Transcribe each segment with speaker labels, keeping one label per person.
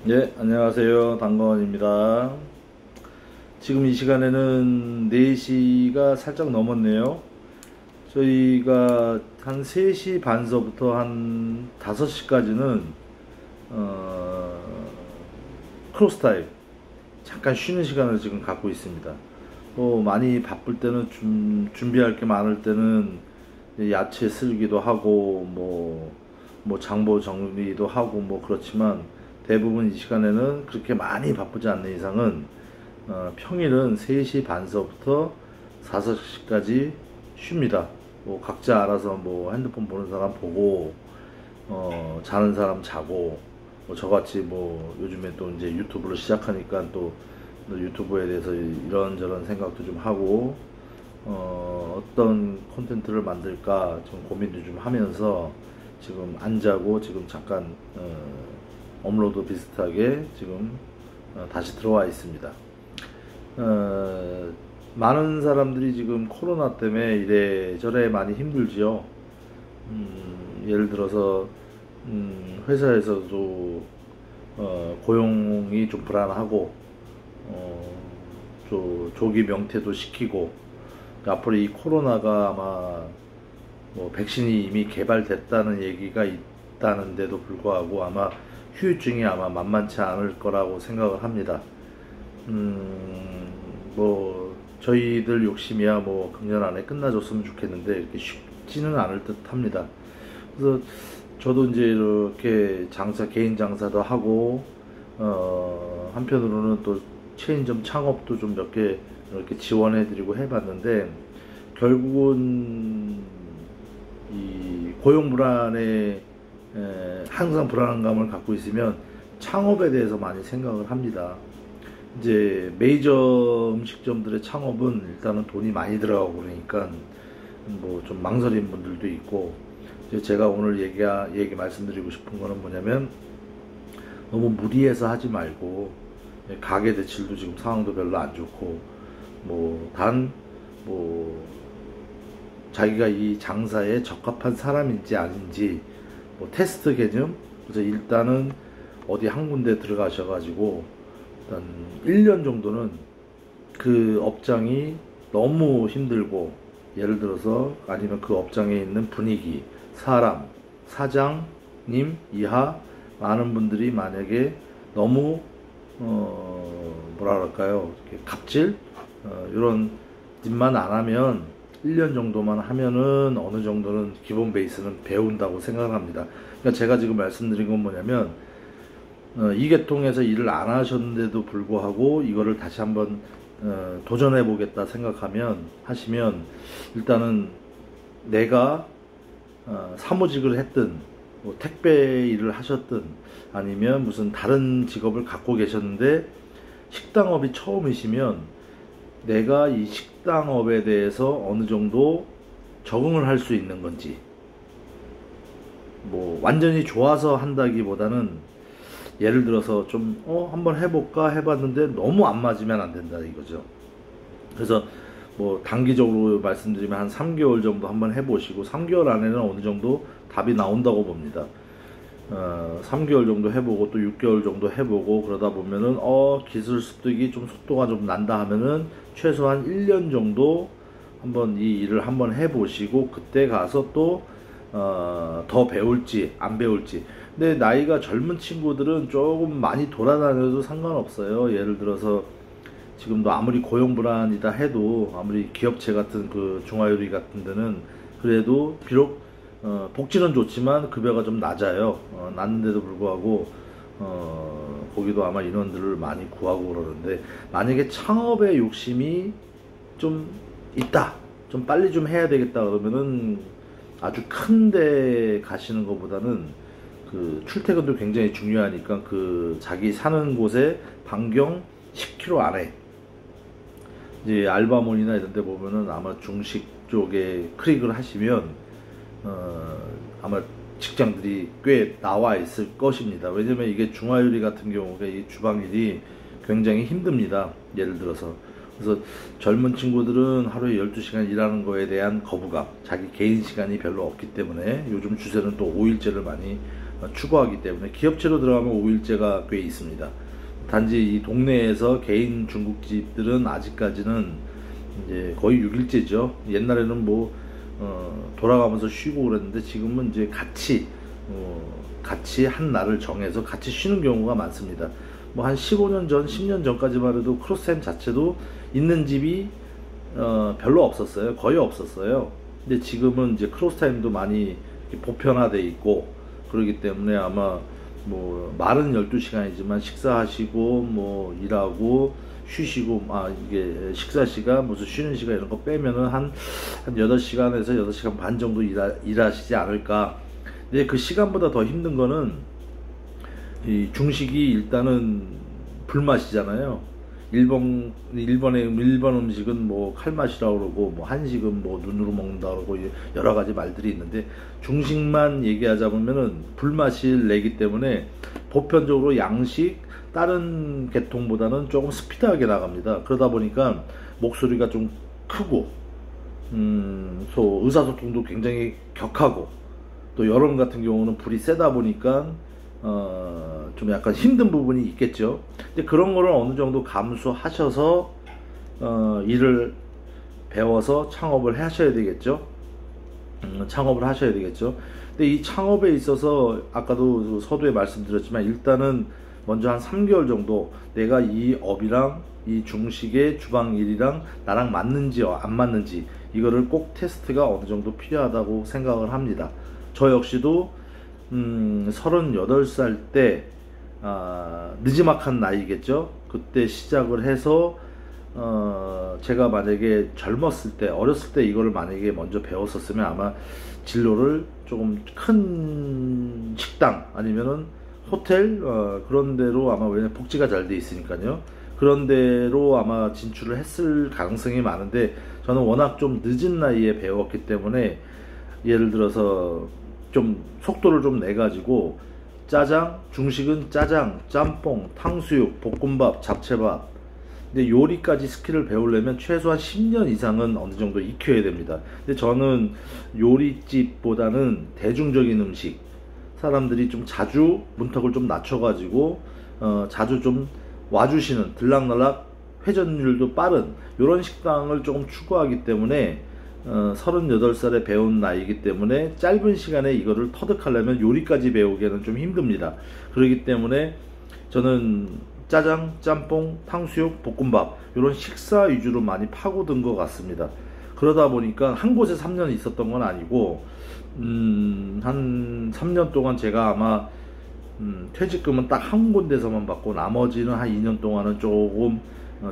Speaker 1: 네, 안녕하세요. 당건입니다. 지금 이 시간에는 4시가 살짝 넘었네요. 저희가 한 3시 반서부터 한 5시까지는 크로스 타임, 잠깐 쉬는 시간을 지금 갖고 있습니다. 또 많이 바쁠 때는 준비할 게 많을 때는 야채 쓸기도 하고 뭐 장보 정리도 하고 뭐 그렇지만 대부분 이 시간에는 그렇게 많이 바쁘지 않는 이상은 평일은 3시 반서부터 5시까지 쉽니다. 뭐 각자 알아서 뭐 핸드폰 보는 사람 보고 자는 사람 자고 뭐 저같이 뭐 요즘에 또 이제 유튜브를 시작하니까 또 유튜브에 대해서 이런저런 생각도 좀 하고 어떤 콘텐츠를 만들까 좀 고민도 좀 하면서 지금 안 자고 지금 잠깐 업로드 비슷하게 지금 다시 들어와 있습니다. 많은 사람들이 지금 코로나 때문에 이래저래 많이 힘들지요. 예를 들어서 회사에서도 고용이 좀 불안하고 조기 명퇴도 시키고 앞으로 이 코로나가 아마 뭐 백신이 이미 개발됐다는 얘기가 있다는데도 불구하고 아마 후유증이 아마 만만치 않을 거라고 생각을 합니다. 뭐 저희들 욕심이야 뭐 금년 안에 끝나줬으면 좋겠는데 이렇게 쉽지는 않을 듯 합니다. 그래서 저도 이제 이렇게 개인 장사도 하고 한편으로는 또 체인점 창업도 좀 몇 개 이렇게 지원해드리고 해봤는데 결국은 이 고용 불안에 항상 불안감을 갖고 있으면 창업에 대해서 많이 생각을 합니다. 이제 메이저 음식점들의 창업은 일단은 돈이 많이 들어가고 그러니까 뭐 좀 망설이는 분들도 있고, 이제 제가 오늘 얘기 말씀드리고 싶은 거는 뭐냐면 너무 무리해서 하지 말고 가게 대출도 지금 상황도 별로 안 좋고 뭐 자기가 이 장사에 적합한 사람인지 아닌지 뭐 테스트 개념. 그래서 일단은 어디 한 군데 들어가셔가지고 일단 1년 정도는 그 업장이 너무 힘들고, 예를 들어서 아니면 그 업장에 있는 분위기, 사람, 사장님 이하 많은 분들이 만약에 너무 뭐랄까요, 갑질 이런 짓만 안 하면 1년 정도만 하면은 어느 정도는 기본 베이스는 배운다고 생각을 합니다. 그러니까 제가 지금 말씀드린 건 뭐냐면 이 계통에서 일을 안 하셨는데도 불구하고 이거를 다시 한번 도전해 보겠다 하시면 일단은 내가 사무직을 했든 뭐 택배 일을 하셨든 아니면 무슨 다른 직업을 갖고 계셨는데 식당업이 처음이시면 내가 이 식당업에 대해서 어느 정도 적응을 할 수 있는 건지, 뭐 완전히 좋아서 한다기보다는 예를 들어서 좀 한번 해볼까 해봤는데 너무 안 맞으면 안 된다 이거죠. 그래서 뭐 단기적으로 말씀드리면 한 3개월 정도 한번 해보시고 3개월 안에는 어느 정도 답이 나온다고 봅니다. 3개월 정도 해보고 또 6개월 정도 해보고 그러다 보면은 기술 습득이 좀 속도가 좀 난다 하면은 최소한 1년 정도 한번 이 일을 한번 해보시고 그때 가서 또 더 배울지 안 배울지. 근데 나이가 젊은 친구들은 조금 많이 돌아다녀도 상관없어요. 예를 들어서 지금도 아무리 고용 불안이다 해도, 아무리 기업체 같은 그 중화요리 같은 데는 그래도 비록 복지는 좋지만 급여가 좀 낮아요. 낮은데도 불구하고 거기도 아마 인원들을 많이 구하고 그러는데, 만약에 창업에 욕심이 좀 있다, 좀 빨리 좀 해야 되겠다 그러면은 아주 큰데 가시는 것보다는 그 출퇴근도 굉장히 중요하니까 그 자기 사는 곳에 반경 10km 안에 이제 알바몬이나 이런 데 보면은 아마 중식 쪽에 클릭을 하시면 아마 직장들이 꽤 나와 있을 것입니다. 왜냐면 이게 중화요리 같은 경우에 이 주방일이 굉장히 힘듭니다. 예를 들어서. 그래서 젊은 친구들은 하루에 12시간 일하는 거에 대한 거부감, 자기 개인 시간이 별로 없기 때문에 요즘 추세는 또 5일제를 많이 추구하기 때문에 기업체로 들어가면 5일제가 꽤 있습니다. 단지 이 동네에서 개인 중국집들은 아직까지는 이제 거의 6일제죠. 옛날에는 뭐 돌아가면서 쉬고 그랬는데 지금은 이제 같이 한 날을 정해서 같이 쉬는 경우가 많습니다. 뭐 한 15년 전, 10년 전까지만 해도 크로스타임 자체도 있는 집이 별로 없었어요. 거의 없었어요. 근데 지금은 이제 크로스타임도 많이 보편화돼 있고 그러기 때문에 아마 뭐 말은 12시간이지만 식사하시고 뭐 일하고 쉬시고 이게 식사 시간 무슨 쉬는 시간 이런 거 빼면은 한 8시간에서 8시간 반 정도 일하시지 않을까. 근데 그 시간보다 더 힘든 거는 이 중식이 일단은 불맛이잖아요. 일본 음식은 뭐 칼맛이라고 그러고 뭐 한식은 뭐 눈으로 먹는다 그러고 여러 가지 말들이 있는데 중식만 얘기하자 보면은 불맛을 내기 때문에 보편적으로 양식 다른 계통보다는 조금 스피드하게 나갑니다. 그러다 보니까 목소리가 좀 크고 의사소통도 굉장히 격하고 또 여름 같은 경우는 불이 세다 보니까 좀 약간 힘든 부분이 있겠죠. 근데 그런 거를 어느 정도 감수하셔서 일을 배워서 창업을 하셔야 되겠죠. 창업을 하셔야 되겠죠. 근데 이 창업에 있어서 아까도 서두에 말씀드렸지만 일단은 먼저 한 3개월 정도 내가 이 업이랑 이 중식의 주방 일이랑 나랑 맞는지 안 맞는지 이거를 꼭 테스트가 어느 정도 필요하다고 생각을 합니다. 저 역시도 38살 때 늦지막한 나이겠죠. 그때 시작을 해서 제가 만약에 젊었을 때 어렸을 때 이거를 만약에 먼저 배웠었으면 아마 진로를 조금 큰 식당 아니면은 호텔 그런 데로 아마 왜냐면 복지가 잘 돼 있으니까요. 그런 데로 아마 진출을 했을 가능성이 많은데 저는 워낙 좀 늦은 나이에 배웠기 때문에 예를 들어서 좀 속도를 좀 내 가지고 짜장, 중식은 짜장, 짬뽕, 탕수육, 볶음밥, 잡채밥. 근데 요리까지 스킬을 배우려면 최소한 10년 이상은 어느 정도 익혀야 됩니다. 근데 저는 요리집보다는 대중적인 음식, 사람들이 좀 자주 문턱을 좀 낮춰가지고 자주 좀 와주시는 들락날락 회전율도 빠른 이런 식당을 조금 추구하기 때문에 38살에 배운 나이기 때문에 짧은 시간에 이거를 터득하려면 요리까지 배우기에는 좀 힘듭니다. 그렇기 때문에 저는 짜장, 짬뽕, 탕수육, 볶음밥 이런 식사 위주로 많이 파고든 것 같습니다. 그러다 보니까 한 곳에 3년 있었던 건 아니고 한 3년 동안 제가 아마 퇴직금은 딱 한 군데서만 받고 나머지는 한 2년 동안은 조금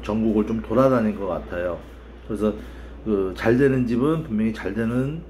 Speaker 1: 전국을 좀 돌아다닌 것 같아요. 그래서 잘 되는 집은 분명히 잘 되는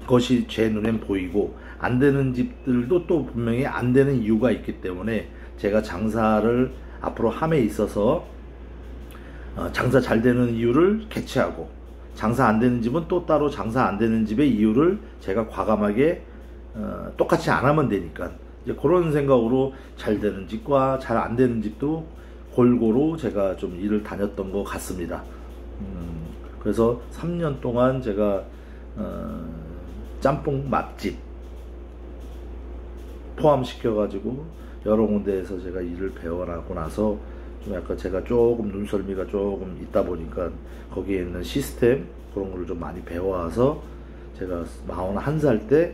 Speaker 1: 것이 제 눈엔 보이고 안 되는 집들도 또 분명히 안 되는 이유가 있기 때문에 제가 장사를 앞으로 함에 있어서 장사 잘 되는 이유를 캐치하고 장사 안 되는 집은 또 따로 장사 안 되는 집의 이유를 제가 과감하게 똑같이 안 하면 되니까 이제 그런 생각으로 잘 되는 집과 잘 안 되는 집도 골고루 제가 좀 일을 다녔던 것 같습니다. 그래서 3년 동안 제가 짬뽕 맛집 포함시켜 가지고 여러 군데에서 제가 일을 배워나고 나서 좀 약간 제가 조금 눈썰미가 조금 있다 보니까 거기에 있는 시스템 그런 걸 좀 많이 배워와서 제가 41살 때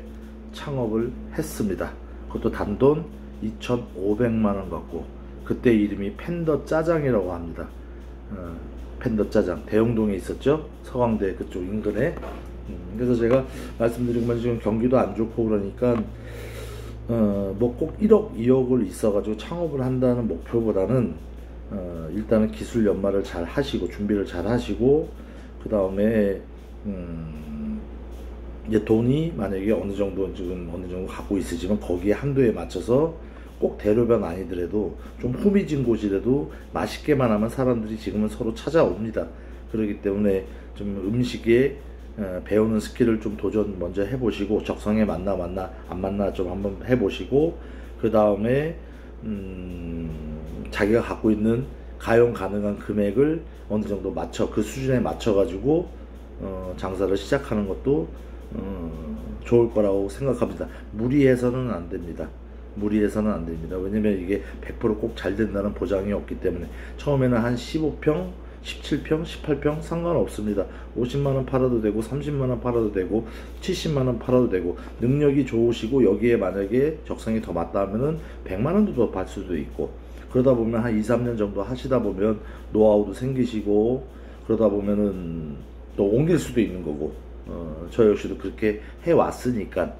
Speaker 1: 창업을 했습니다. 그것도 단돈 2,500만원 갖고 그때 이름이 팬더 짜장이라고 합니다. 팬더 짜장 대용동에 있었죠. 서강대 그쪽 인근에. 그래서 제가 말씀드린 건 지금 경기도 안 좋고 그러니까 뭐 꼭 1억 2억을 있어가지고 창업을 한다는 목표보다는 일단은 기술 연마를 잘 하시고 준비를 잘 하시고 그 다음에 이제 돈이 만약에 어느 정도 지금 어느 정도 갖고 있으시면 거기에 한도에 맞춰서 꼭 대로변 아니더라도 좀 후미진 곳이라도 맛있게만 하면 사람들이 지금은 서로 찾아옵니다. 그렇기 때문에 좀 음식에 배우는 스킬을 좀 도전 먼저 해보시고 적성에 맞나 안 맞나 좀 한번 해보시고 그 다음에 자기가 갖고 있는 가용 가능한 금액을 어느 정도 맞춰 그 수준에 맞춰 가지고 장사를 시작하는 것도 좋을 거라고 생각합니다. 무리해서는 안 됩니다. 무리해서는 안 됩니다. 왜냐면 이게 100%꼭 잘 된다는 보장이 없기 때문에 처음에는 한 15평, 17평, 18평 상관없습니다. 50만원 팔아도 되고 30만원 팔아도 되고 70만원 팔아도 되고 능력이 좋으시고 여기에 만약에 적성이 더 맞다 하면은 100만원도 더 받을 수도 있고 그러다 보면 한 2, 3년 정도 하시다 보면 노하우도 생기시고 그러다 보면은 또 옮길 수도 있는 거고 저 역시도 그렇게 해왔으니까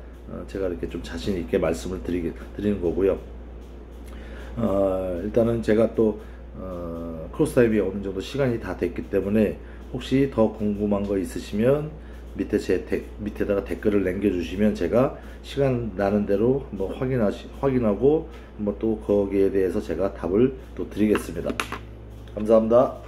Speaker 1: 제가 이렇게 좀 자신 있게 말씀을 드리는 거고요. 일단은 제가 또 크로스타임이 어느 정도 시간이 다 됐기 때문에 혹시 더 궁금한 거 있으시면 밑에다가 댓글을 남겨주시면 제가 시간 나는 대로 한번 확인하고 한번 또 거기에 대해서 제가 답을 또 드리겠습니다. 감사합니다.